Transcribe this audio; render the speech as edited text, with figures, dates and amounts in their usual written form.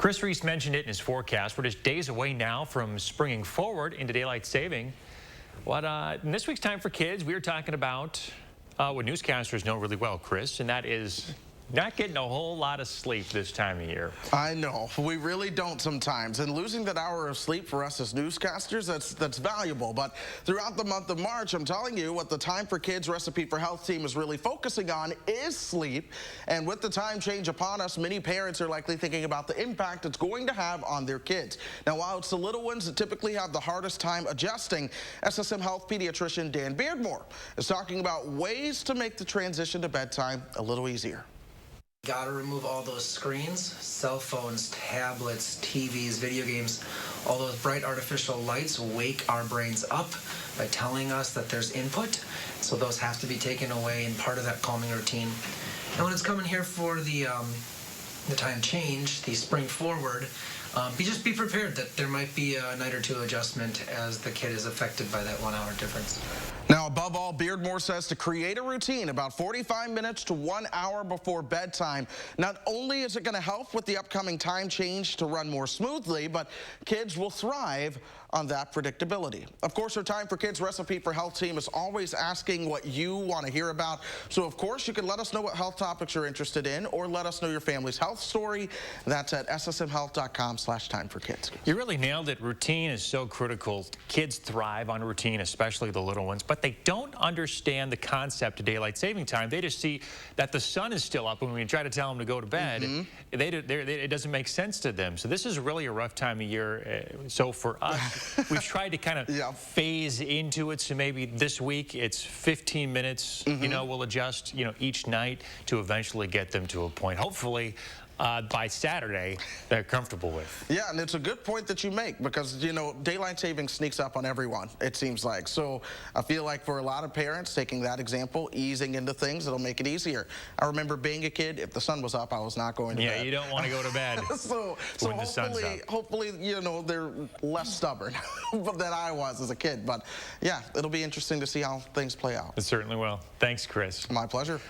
Chris Reese mentioned it in his forecast. We're just days away now from springing forward into daylight saving. In this week's Time for Kids, we are talking about what newscasters know really well, Chris, and that is not getting a whole lot of sleep this time of year. I know. We really don't sometimes. And losing that hour of sleep for us as newscasters, that's valuable. But throughout the month of March, I'm telling you what the Time for Kids Recipe for Health team is really focusing on is sleep. And with the time change upon us, many parents are likely thinking about the impact it's going to have on their kids. Now, while it's the little ones that typically have the hardest time adjusting, SSM Health Pediatrician Dan Beardmore is talking about ways to make the transition to bedtime a little easier. Got to remove all those screens, cell phones, tablets, TVs, video games. All those bright artificial lights wake our brains up by telling us that there's input. So those have to be taken away and part of that calming routine. And when it's coming here for the time change, the spring forward, just be prepared that there might be a night or two adjustment as the kid is affected by that 1 hour difference. Now, above all, Beardmore says to create a routine about 45 minutes to 1 hour before bedtime. Not only is it going to help with the upcoming time change to run more smoothly, but kids will thrive on that predictability. Of course, our Time for Kids Recipe for Health team is always asking what you want to hear about. So, of course, you can let us know what health topics you're interested in or let us know your family's health story. That's at ssmhealth.com/timeforkids. You really nailed it. Routine is so critical. Kids thrive on routine, especially the little ones, but they don't understand the concept of daylight saving time. They just see that the sun is still up, and when we try to tell them to go to bed, it doesn't make sense to them. So this is really a rough time of year. So for us, we've tried to kind of phase into it. So maybe this week it's 15 minutes, we'll adjust, each night to eventually get them to a point, hopefully, by Saturday, they're comfortable with. Yeah, and it's a good point that you make because, daylight saving sneaks up on everyone, it seems like. So I feel like for a lot of parents, taking that example, easing into things, it'll make it easier. I remember being a kid, if the sun was up, I was not going to bed. Yeah, you don't want to go to bed so when the sun's up. Hopefully, they're less stubborn than I was as a kid. But yeah, it'll be interesting to see how things play out. It certainly will. Thanks, Chris. My pleasure.